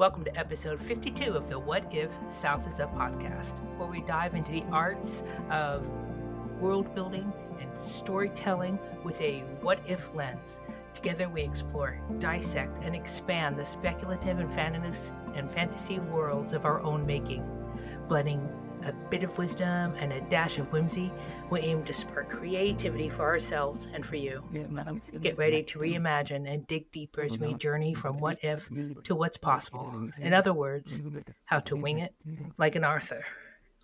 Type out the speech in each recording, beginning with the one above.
Welcome to episode 52 of the What If South is Up podcast, where we dive into the arts of world building and storytelling with a what if lens. Together we explore, dissect, and expand the speculative and fantasy worlds of our own making. Blending a bit of wisdom and a dash of whimsy, we aim to spark creativity for ourselves and for you. Get ready to reimagine and dig deeper as we journey from what if to what's possible. In other words, how to wing it like an Arthur.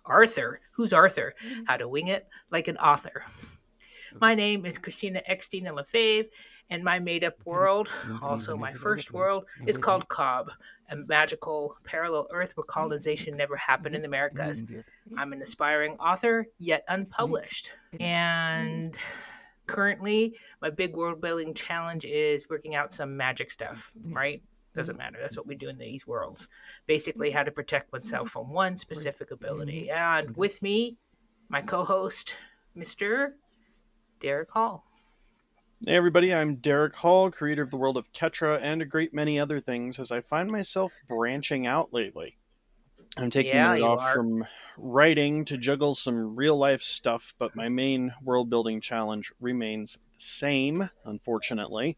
Arthur? Who's Arthur? How to wing it like an author. My name is Christina Eckstein Lefebvre, and my made-up world, also my first world, is called Cobb, a magical parallel Earth where colonization never happened in the Americas. I'm an aspiring author, yet unpublished. And currently, my big world-building challenge is working out some magic stuff, right? Doesn't matter. That's what we do in these worlds. Basically, how to protect oneself from one specific ability. And with me, my co-host, Mr. Derrick Hall. Hey everybody, I'm Derrick Hall, creator of the world of Ketra and a great many other things as I find myself branching out lately. I'm taking a minute off from writing to juggle some real life stuff, but my main world building challenge remains the same, unfortunately.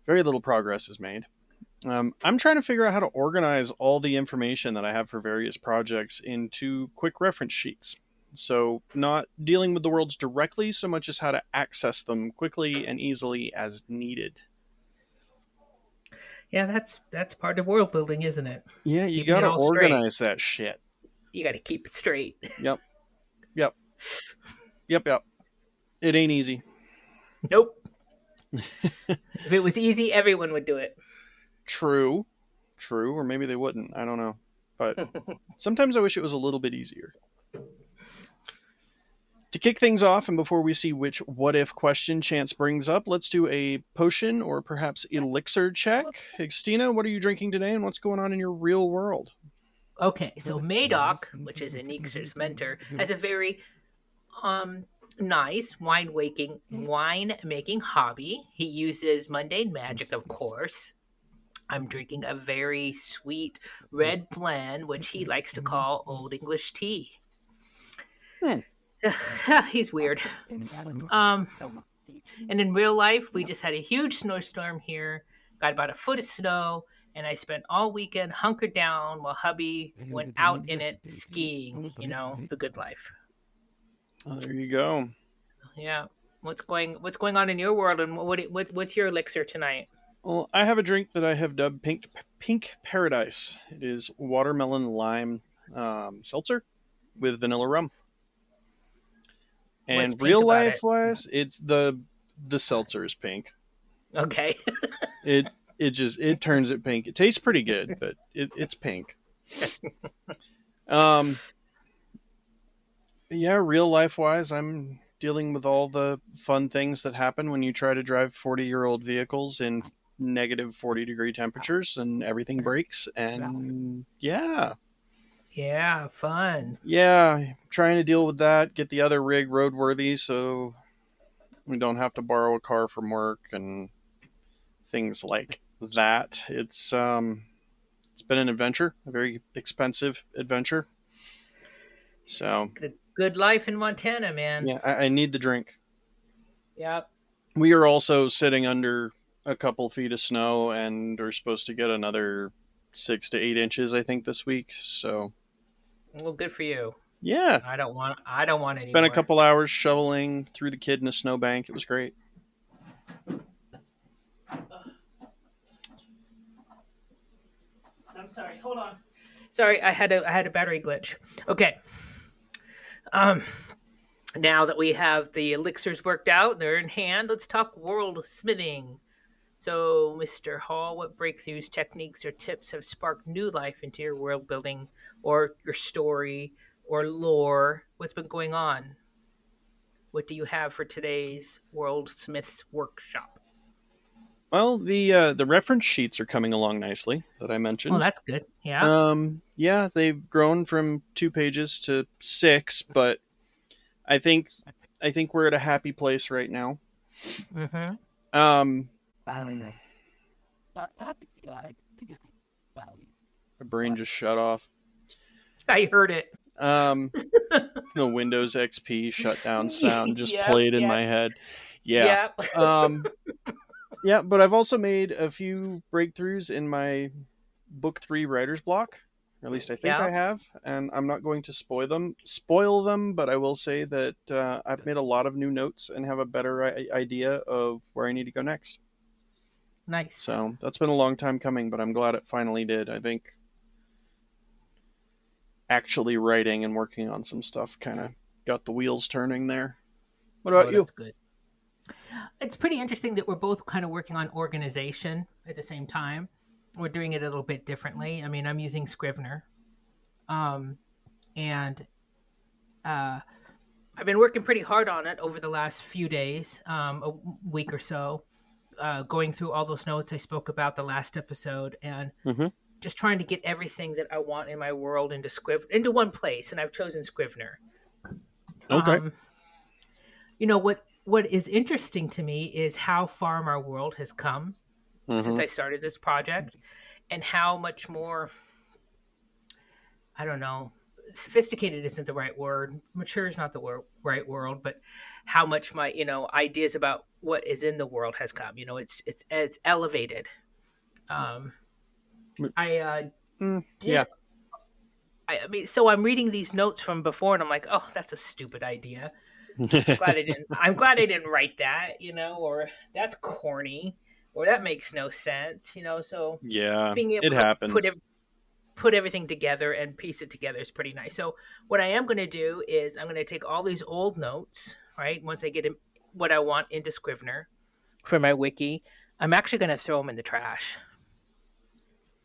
Very little progress is made. I'm trying to figure out how to organize all the information that I have for various projects into quick reference sheets. So not dealing with the worlds directly so much as how to access them quickly and easily as needed. Yeah, that's part of world building, isn't it? Yeah, you got to organize that shit. You got to keep it straight. Yep. It ain't easy. Nope. If it was easy, everyone would do it. True, or maybe they wouldn't. I don't know. But sometimes I wish it was a little bit easier. To kick things off, and before we see which what-if question Chance brings up, let's do a potion or perhaps elixir check. Xtina, what are you drinking today, and what's going on in your real world? Okay, so Madoc, which is an elixir's mentor, has a very nice wine-making hobby. He uses mundane magic, of course. I'm drinking a very sweet red blend, which he likes to call Old English tea. He's weird. And in real life, we just had a huge snowstorm here, got about a foot of snow, and I spent all weekend hunkered down while hubby went out in it skiing. You know, the good life. Oh, there you go. Yeah. What's going on in your world, and what's your elixir tonight? Well, I have a drink that I have dubbed Pink Paradise. It is watermelon lime seltzer with vanilla rum. And real life wise, it's the seltzer is pink. Okay. it turns it pink. It tastes pretty good, but it's pink. Yeah, real life wise, I'm dealing with all the fun things that happen when you try to drive 40-year-old vehicles in negative 40-degree temperatures and everything breaks. And yeah. Yeah, fun. Yeah, trying to deal with that, get the other rig roadworthy so we don't have to borrow a car from work and things like that. It's been an adventure, a very expensive adventure. So good life in Montana, man. Yeah, I need the drink. Yep. We are also sitting under a couple feet of snow and are supposed to get another 6 to 8 inches, I think, this week. So, well, good for you. Yeah, I don't want any. Spent a couple hours shoveling through the kid in a snowbank. It was great. I'm sorry. Hold on. Sorry, I had a battery glitch. Okay. Now that we have the elixirs worked out, they're in hand, let's talk world smithing. So, Mr. Hall, what breakthroughs, techniques, or tips have sparked new life into your world building or your story or lore? What's been going on? What do you have for today's World Smiths workshop? Well, the reference sheets are coming along nicely that I mentioned. Oh, that's good. Yeah. Yeah, they've grown from 2 pages to 6, but I think we're at a happy place right now. Mm-hmm. My brain just shut off. I heard it. The Windows XP shutdown sound just played in my head. Yeah. Yep. Yeah, but I've also made a few breakthroughs in my book 3 writer's block. Or at least I think I have, and I'm not going to spoil them, but I will say that I've made a lot of new notes and have a better idea of where I need to go next. Nice. So that's been a long time coming, but I'm glad it finally did. I think actually writing and working on some stuff kind of got the wheels turning there. What about you? That's good. It's pretty interesting that we're both kind of working on organization at the same time. We're doing it a little bit differently. I mean, I'm using Scrivener, and I've been working pretty hard on it over the last few days, a week or so, going through all those notes I spoke about the last episode, and just trying to get everything that I want in my world into one place. And I've chosen Scrivener. Okay. What is interesting to me is how far our world has come since I started this project, and how much more, I don't know, sophisticated isn't the right word, mature is not the right word, but how much my ideas about what is in the world has come. It's elevated. I mean, so I'm reading these notes from before, and I'm like, oh, that's a stupid idea. I'm glad I didn't write that, or that's corny, or that makes no sense, So yeah, being able it happens. Put everything together and piece it together is pretty nice. So what I am going to do is I'm going to take all these old notes, right? Once I get what I want into Scrivener for my wiki, I'm actually going to throw them in the trash.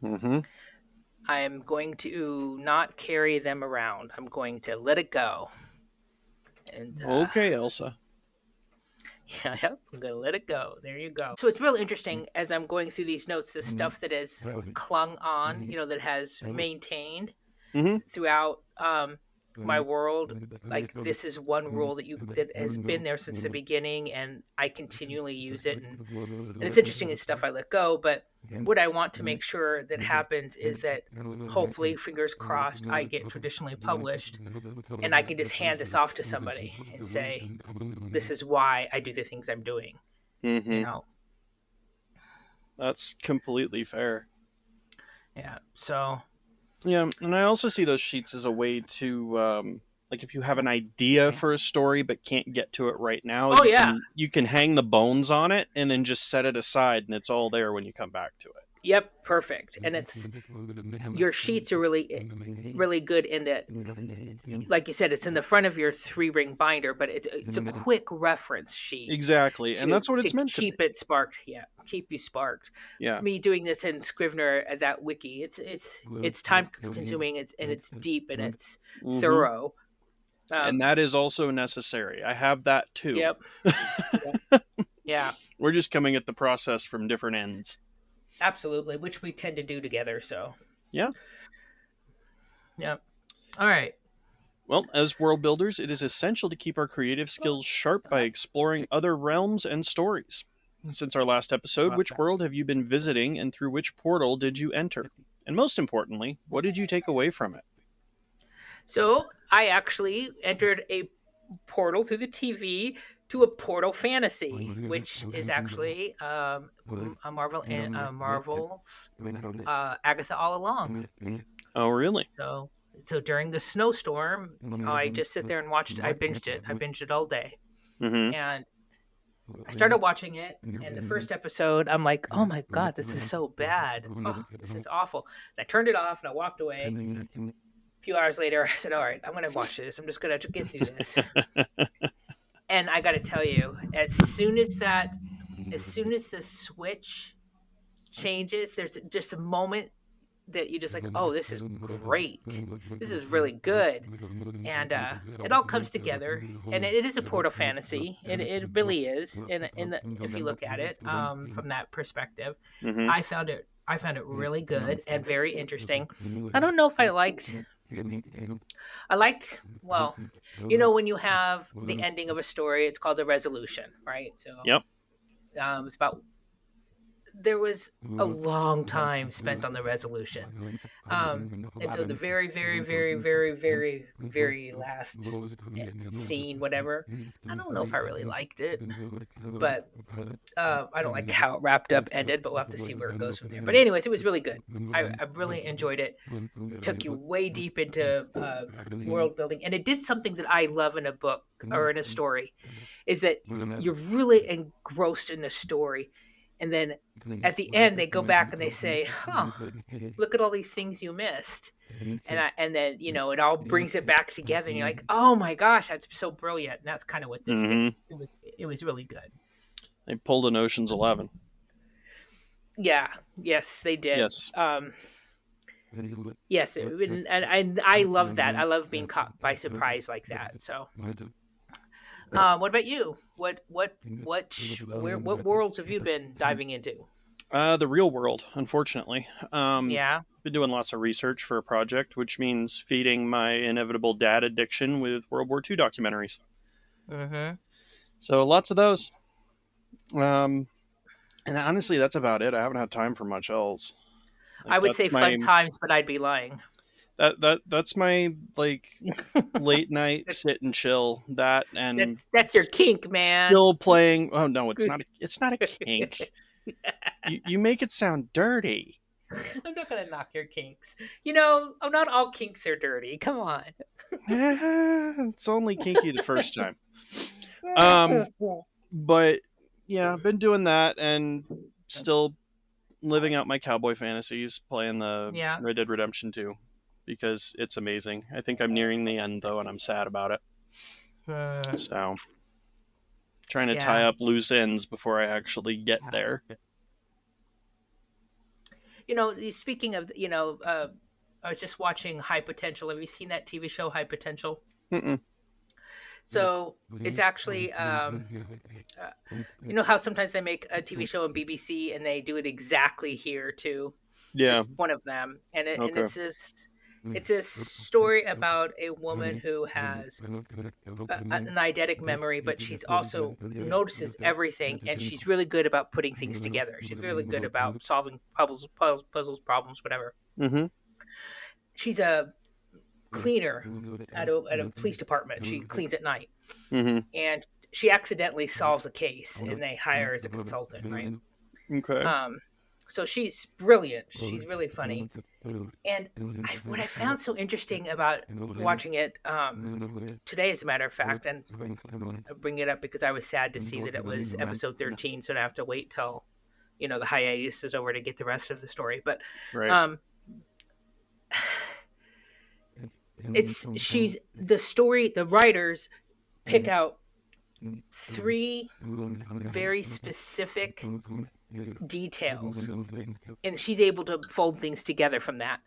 I'm going to not carry them around. I'm going to let it go. And okay, Elsa. Yeah, I'm going to let it go. There you go. So it's real interesting as I'm going through these notes, the stuff that has clung on, that has maintained throughout my world. Like, this is one rule that has been there since the beginning, and I continually use it. And it's interesting, it's stuff I let go, but what I want to make sure that happens is that hopefully, fingers crossed, I get traditionally published, and I can just hand this off to somebody and say, this is why I do the things I'm doing. That's completely fair. Yeah. So. Yeah, and I also see those sheets as a way to, like, if you have an idea for a story but can't get to it right now, you can hang the bones on it and then just set it aside, and it's all there when you come back to it. Yep, perfect. And your sheets are really, really good in that, like you said, it's in the front of your 3-ring binder, but it's a quick reference sheet. Exactly, and that's what it's meant to keep it sparked. Yeah, keep you sparked. Yeah. Me doing this in Scrivener, that wiki, it's time consuming, it's deep, and it's thorough. And that is also necessary. I have that too. Yep. Yeah. We're just coming at the process from different ends. Absolutely, which we tend to do together. So. Yeah. Yep. All right. Well, as world builders, it is essential to keep our creative skills sharp by exploring other realms and stories. Since our last episode, which world have you been visiting, and through which portal did you enter? And most importantly, what did you take away from it? So I actually entered a portal through the TV to a portal fantasy, which is actually a Marvel's Agatha All Along. Oh, really? So during the snowstorm, I just sit there and watched it. I binged it. I binged it all day. And I started watching it, and the first episode, I'm like, oh my God, this is so bad. Oh, this is awful. And I turned it off, and I walked away. A few hours later, I said, all right, I'm going to watch this. I'm just going to get through this. And I got to tell you, as soon as the switch changes, there's just a moment that you just like, oh, this is great. This is really good. And it all comes together. And it is a portal fantasy. It really is. If you look at it from that perspective, I found it really good and very interesting. I don't know if I liked, well, when you have the ending of a story, it's called the resolution, right? So yep. It's about there was a long time spent on the resolution. And so the very, very, very, very, very, very last scene, whatever, I don't know if I really liked it, but I don't like how it wrapped up ended, but we'll have to see where it goes from there. But anyways, it was really good. I really enjoyed it. It took you way deep into world building, and it did something that I love in a book or in a story, is that you're really engrossed in the story, and then at the end they go back and they say, "Huh, look at all these things you missed," and then it all brings it back together, and you're like, "Oh my gosh, that's so brilliant!" And that's kind of what this did. It was really good. They pulled an Ocean's 11. Yeah. Yes, they did. Yes. Yes, and I love that. I love being caught by surprise like that. So, what about you? What worlds have you been diving into? The real world, unfortunately. Yeah. Been doing lots of research for a project, which means feeding my inevitable dad addiction with World War II documentaries. Mm-hmm. So lots of those. And honestly, that's about it. I haven't had time for much else. I would say fun times, but I'd be lying. That's my late night sit and chill. That and that's your kink, man. Still playing. Oh no, it's not. It's not a kink. You make it sound dirty. I'm not gonna knock your kinks. Not all kinks are dirty. Come on. It's only kinky the first time. But yeah, I've been doing that and still living out my cowboy fantasies, playing the Red Dead Redemption 2 because it's amazing. I think I'm nearing the end though, and I'm sad about it. So trying to tie up loose ends before I actually get there. Speaking of, I was just watching High Potential. Have you seen that TV show, High Potential? Mm-mm. So it's actually, how sometimes they make a TV show on BBC and they do it exactly here too. Yeah, it's one of them, and it's this story about a woman who has an eidetic memory, but she's also notices everything, and she's really good about putting things together. She's really good about solving puzzles, problems, whatever. Mm-hmm. She's a cleaner at a police department. She cleans at night, and she accidentally solves a case, and they hire her as a consultant, right? Okay. So she's brilliant. She's really funny. And what I found so interesting about watching it today, as a matter of fact, and I bring it up because I was sad to see that it was episode 13, so I have to wait till the hiatus is over to get the rest of the story. But right. She's the story. The writers pick out 3 very specific details, and she's able to fold things together from that,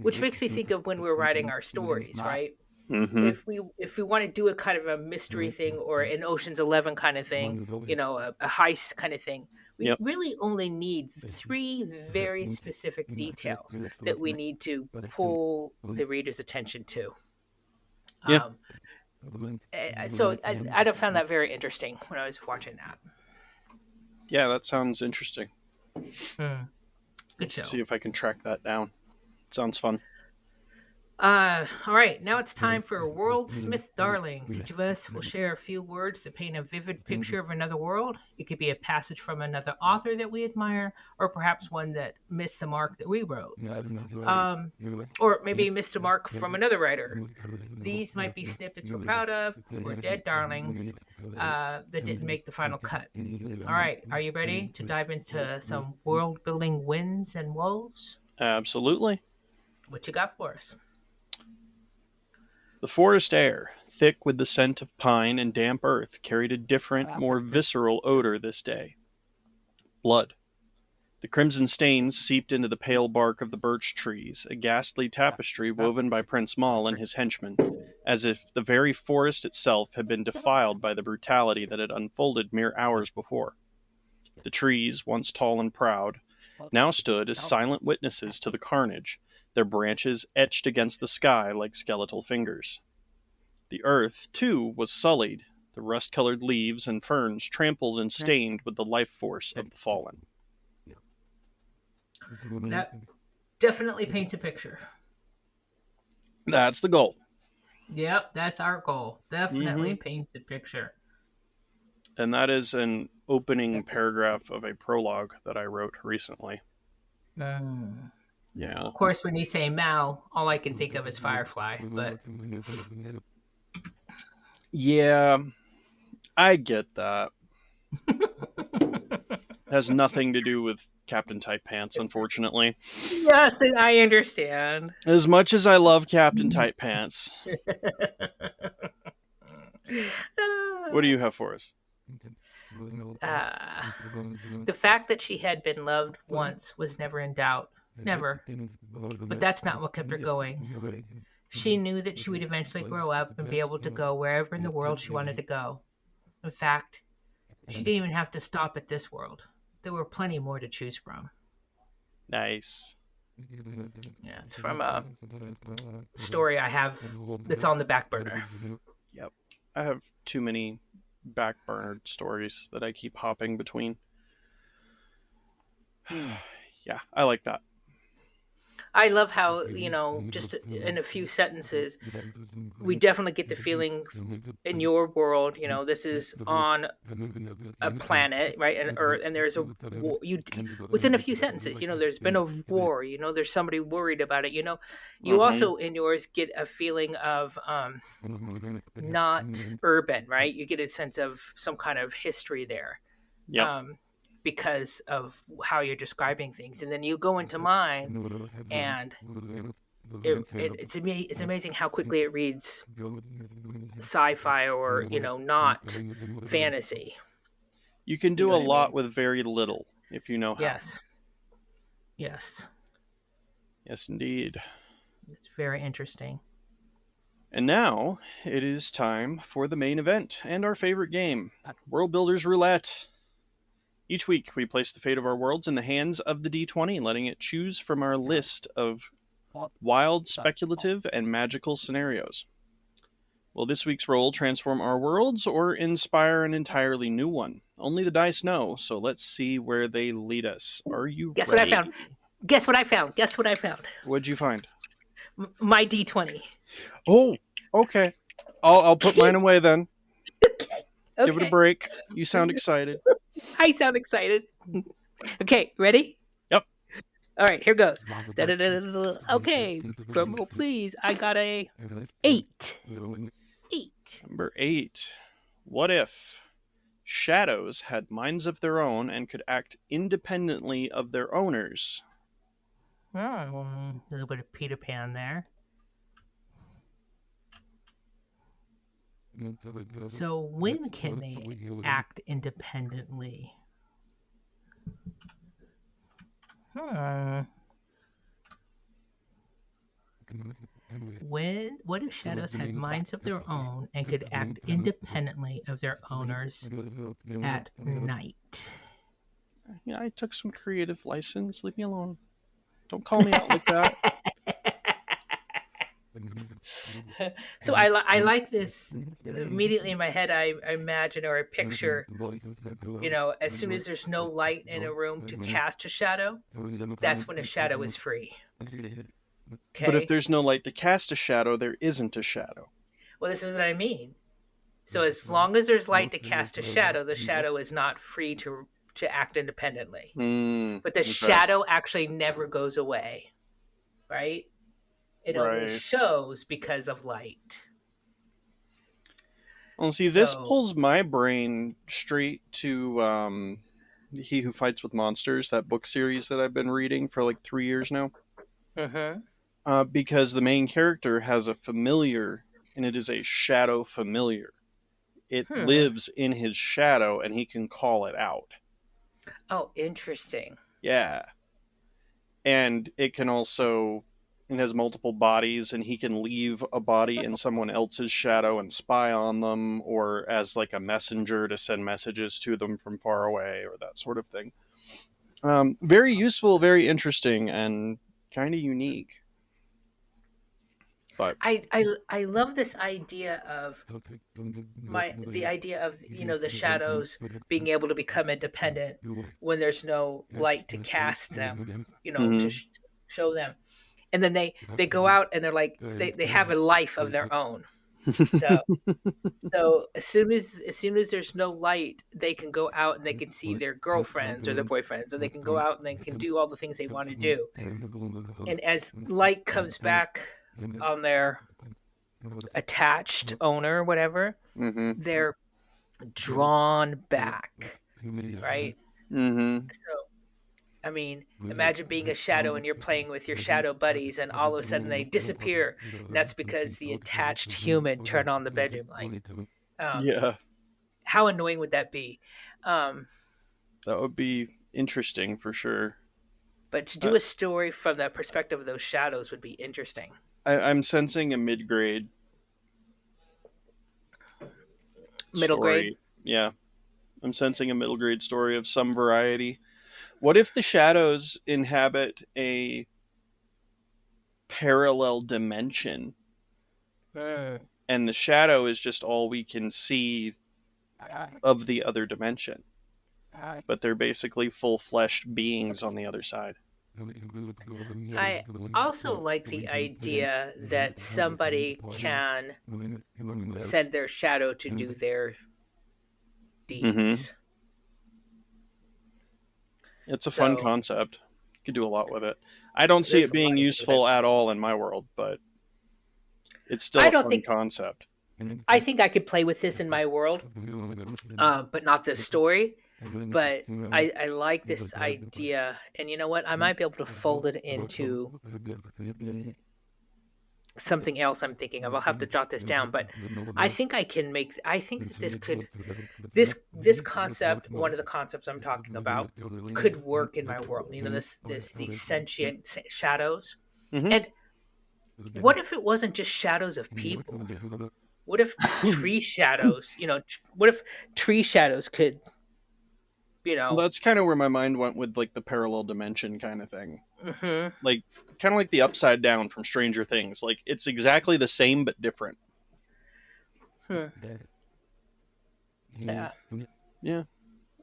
which makes me think of when we're writing our stories, right? Mm-hmm. If we want to do a kind of a mystery thing or an Ocean's 11 kind of thing, a heist kind of thing, we really only need 3 very specific details that we need to pull the reader's attention to. So I found that very interesting when I was watching that. Yeah, that sounds interesting. Good show. See if I can track that down. Sounds fun. All right, now it's time for Worldsmith Darlings. Each of us will share a few words that paint a vivid picture of another world. It could be a passage from another author that we admire, or perhaps one that missed the mark that we wrote. Or maybe missed a mark from another writer. These might be snippets we're proud of, or dead darlings that didn't make the final cut. All right, are you ready to dive into some world-building wins and woes? Absolutely. What you got for us? The forest air, thick with the scent of pine and damp earth, carried a different, more visceral odor this day. Blood. The crimson stains seeped into the pale bark of the birch trees, a ghastly tapestry woven by Prince Mal and his henchmen, as if the very forest itself had been defiled by the brutality that had unfolded mere hours before. The trees, once tall and proud, now stood as silent witnesses to the carnage, their branches etched against the sky like skeletal fingers. The earth, too, was sullied, the rust-colored leaves and ferns trampled and stained with the life force of the fallen. That definitely paints a picture. That's the goal. Yep, that's our goal. Definitely Mm-hmm. paints a picture. And that is an opening paragraph of a prologue that I wrote recently. Mm. Yeah. Of course, when you say Mal, all I can think of is Firefly. But Yeah, I get that. It has nothing to do with Captain Tight Pants, unfortunately. yes, I understand. As much as I love Captain Tight Pants, what do you have for us? uh, the fact that she had been loved once was never in doubt. Never. But that's not what kept her going. She knew that she would eventually grow up and be able to go wherever in the world she wanted to go. In fact, she didn't even have to stop at this world. There were plenty more to choose from. Nice. Yeah, it's from a story I have that's on the back burner. Yep. I have too many backburnered stories that I keep hopping between. Yeah, I like that. I love how, just in a few sentences, we definitely get the feeling in your world, this is on a planet, right, and Earth, and there's a you within a few sentences, there's been a war, there's somebody worried about it, you Mm-hmm. also in yours get a feeling of not urban, right? You get a sense of some kind of history there. Yep. Because of how you're describing things, and then you go into mine, and it's amazing how quickly it reads sci-fi or not fantasy. You can You do know a what I lot mean? with very little if you know how. Yes, yes, Yes, indeed. it's very interesting. And now it is time for the main event and our favorite game, World Builders Roulette. Each week, we place the fate of our worlds in the hands of the D20, letting it choose from our list of wild, speculative, and magical scenarios. Will this week's roll transform our worlds or inspire an entirely new one? Only the dice know, so let's see where they lead us. Are you Guess what I ready? found? Guess what I found? Guess what I found? What'd you find? My D20. Oh, okay. I'll put mine away then. Give it a Okay. break. You sound excited. I sound excited. Okay, ready? Yep. All right, here goes. Okay, drum roll, please. I got a 8. 8. Number 8. What if shadows had minds of their own and could act independently of their owners? Oh, a little bit of Peter Pan there. So when can they act independently? Hmm. What if shadows had minds of their own and could act independently of their owners at night? Yeah, I took some creative license. Leave me alone. Don't call me out like that. So I like this. Immediately in my head, I imagine or I picture, as soon as there's no light in a room to cast a shadow, that's when a shadow is free. But if Okay. there's no light to cast a shadow, there isn't a shadow. Well, this is what I mean. So as long as there's light to cast a shadow, the shadow is not free to act independently. But the Okay. shadow actually never goes away, right? It only Right. shows because of light. Well, see, this pulls my brain straight to He Who Fights with Monsters, that book series that I've been reading for like 3 years now. Because the main character has a familiar, and it is a shadow familiar. It lives in his shadow, and he can call it out. Oh, interesting. Yeah. And it can also, it has multiple bodies, and he can leave a body in someone else's shadow and spy on them, or as like a messenger to send messages to them from far away, or that sort of thing. Very useful, very interesting, and kind of unique. But I love this idea of the idea of the shadows being able to become independent when there's no light to cast them, to mm-hmm. show them, and then they go out and they're like they have a life of their own. So as soon as there's no light, they can go out and they can see their girlfriends or their boyfriends, and they can go out and they can do all the things they want to do. And as light comes back on their attached owner or whatever, mm-hmm. they're drawn back, right? Mm-hmm. So I mean, imagine being a shadow and you're playing with your shadow buddies, and all of a sudden they disappear, and that's because the attached human turned on the bedroom light. Yeah, How annoying would that be? Um, that would be interesting for sure. but to do a story from the perspective of those shadows would be interesting. I'm sensing a mid-grade Middle grade? story. Yeah, I'm sensing a middle grade story of some variety. What if the shadows inhabit a parallel dimension and the shadow is just all we can see of the other dimension, but they're basically full-fleshed beings on the other side? I also like the idea that somebody can send their shadow to do their deeds. It's a fun concept. You could do a lot with it. I don't see it being useful at all in my world, but it's still a fun concept. I think I could play with this in my world, but not this story. But I like this idea, and you know what? I might be able to fold it into something else I'm thinking of. I'll have to jot this down, but I think I can make. I think that this concept, one of the concepts I'm talking about, could work in my world. These sentient shadows, and what if it wasn't just shadows of people? What if tree shadows? What if tree shadows could? Well, that's kind of where my mind went with like the parallel dimension kind of thing. Like kind of like the Upside Down from Stranger Things. Like it's exactly the same but different. Yeah.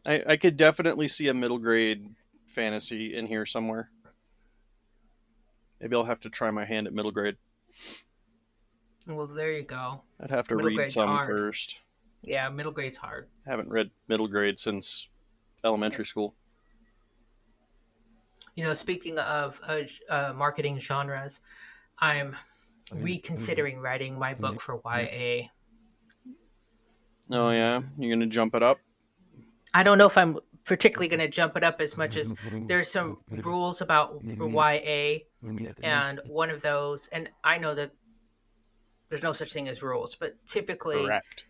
I could definitely see a middle grade fantasy in here somewhere. Maybe I'll have to try my hand at middle grade. Well, there you go. I'd have to read some first. Yeah, middle grade's hard. I haven't read middle grade since elementary school. Speaking of marketing genres, I'm reconsidering writing my book for YA. Oh yeah, you're gonna jump it up? I don't know if I'm particularly going to jump it up as much as there's some rules about YA, and one of those, and I know that there's no such thing as rules, but typically, correct.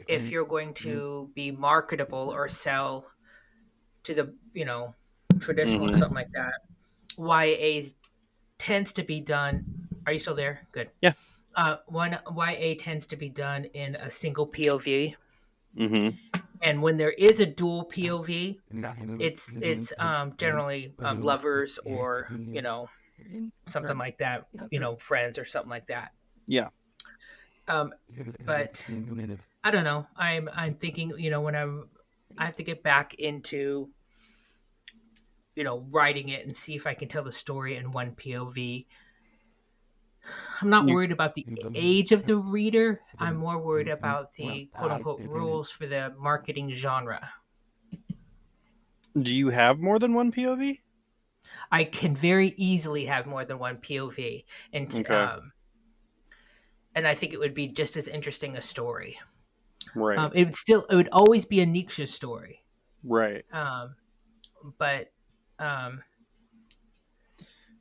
If you're going to be marketable or sell to the traditional or something like that, YA tends to be done. Are you still there? Good. Yeah. One YA tends to be done in a single POV. Mm-hmm. And when there is a dual POV, it's generally lovers or something like that, friends or something like that. Yeah. But I don't know. I'm thinking, when I have to get back into writing it and see if I can tell the story in one POV. I'm not worried about the age of the reader. I'm more worried about the quote-unquote rules for the marketing genre. Do you have more than one POV? I can very easily have more than one POV. And and I think it would be just as interesting a story. Right. It would always be a niche story. Right. But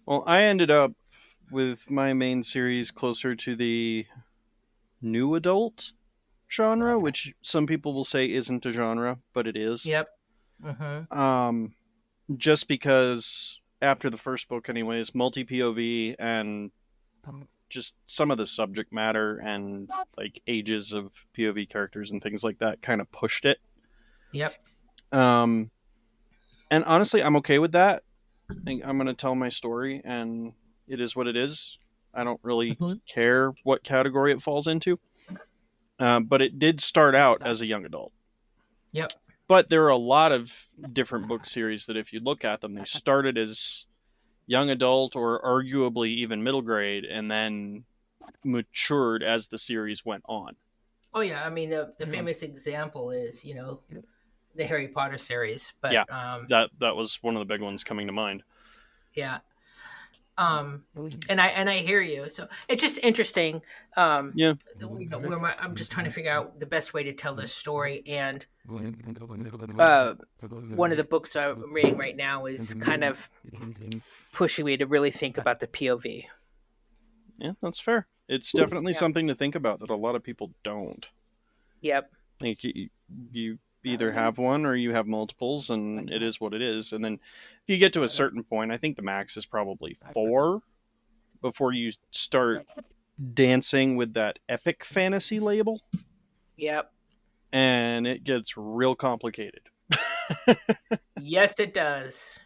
well, I ended up with my main series closer to the new adult genre, which some people will say isn't a genre, but it is. Yep. Mm-hmm. Just because after the first book anyways, multi-POV and just some of the subject matter and like ages of POV characters and things like that kind of pushed it. Yep. And honestly, I'm okay with that. I'm going to tell my story and it is what it is. I don't really care what category it falls into. But it did start out as a young adult. Yep. But there are a lot of different book series that if you look at them, they started as young adult or arguably even middle grade and then matured as the series went on. Oh, yeah. I mean, the famous example is, the Harry Potter series. But, yeah, that was one of the big ones coming to mind. Yeah. And I hear you. So it's just interesting. I'm just trying to figure out the best way to tell this story. And one of the books I'm reading right now is kind of pushing me to really think about the POV. Yeah, that's fair. It's definitely something to think about that a lot of people don't. Yep. Like you either have one or you have multiples, and it is what it is. And then if you get to a certain point, I think the max is probably 4 before you start dancing with that epic fantasy label. Yep. And it gets real complicated. Yes, it does.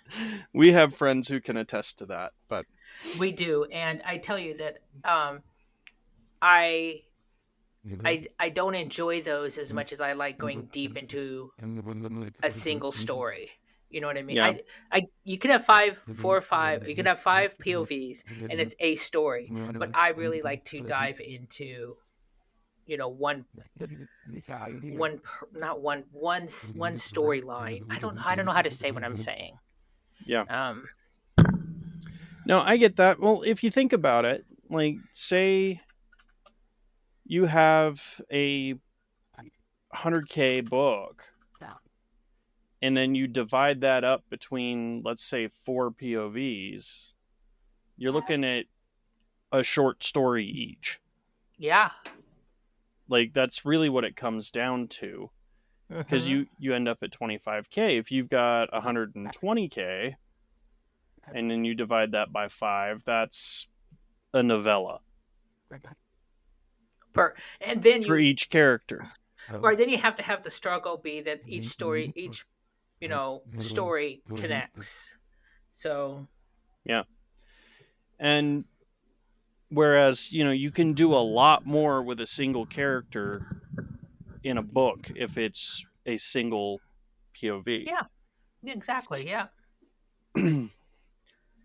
We have friends who can attest to that, but we do. And I tell you that I don't enjoy those as much as I like going deep into a single story. You know what I mean? Yeah. You could have 4 or 5. You could have 5 POVs, and it's a story. But I really like to dive into, one storyline. I don't know how to say what I'm saying. Yeah. No, I get that. Well, if you think about it, like say you have a 100K book, and then you divide that up between, let's say, 4 POVs, you're looking at a short story each. Yeah. Like, that's really what it comes down to. Because you end up at 25K. If you've got 120K, and then you divide that by 5, that's a novella. For each character. Or then you have to have the struggle be that each story connects. So yeah. And whereas, you can do a lot more with a single character in a book if it's a single POV. Yeah. Exactly, yeah.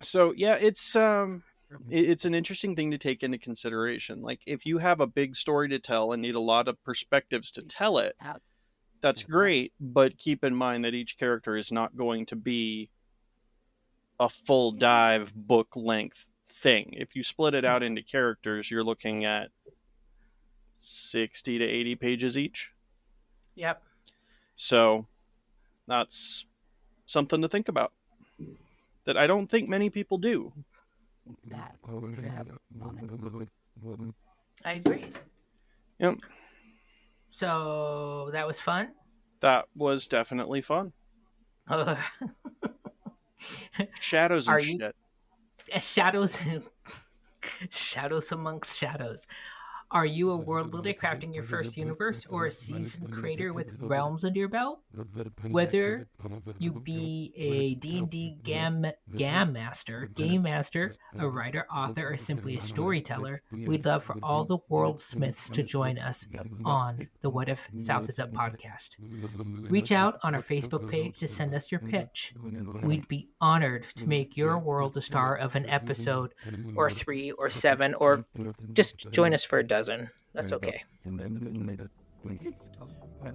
So, yeah, it's an interesting thing to take into consideration. Like, if you have a big story to tell and need a lot of perspectives to tell it, that's great, but keep in mind that each character is not going to be a full dive book length thing. If you split it out into characters, you're looking at 60 to 80 pages each. Yep. So that's something to think about that I don't think many people do. I agree. Yep. So that was fun? That was definitely fun. Shadows and shit. Shadows amongst shadows. Are you a world builder crafting your first universe, or a seasoned creator with realms under your belt? Whether you be a D&D game master, a writer, author, or simply a storyteller, we'd love for all the world smiths to join us on the What If South is Up podcast. Reach out on our Facebook page to send us your pitch. We'd be honored to make your world a star of an episode, or 3 or 7, or just join us for a dozen. That's okay.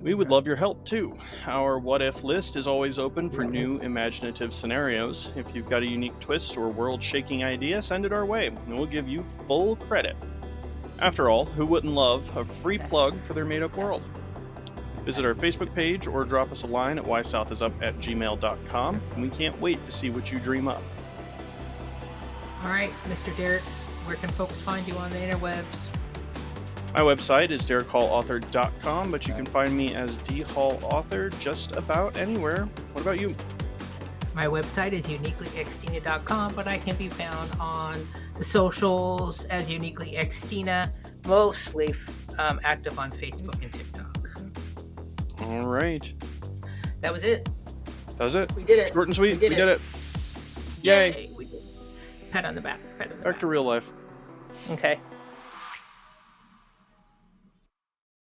We would love your help too. Our What If list is always open for new imaginative scenarios. If you've got a unique twist or world-shaking idea, send it our way, and we'll give you full credit. After all, who wouldn't love a free plug for their made-up world? Visit our Facebook page or drop us a line at whysouthisup@gmail.com, and we can't wait to see what you dream up. All right, Mr. Derrick, where can folks find you on the interwebs? My website is derrickallauthor.com, but you can find me as dhallauthor just about anywhere. What about you? My website is uniquelyxtina.com, but I can be found on the socials as uniquelyxtina, mostly active on Facebook and TikTok. All right. That was it. We did it. Short and sweet. We did it. Yay. We did it. Pat on the back. Back to real life. Okay.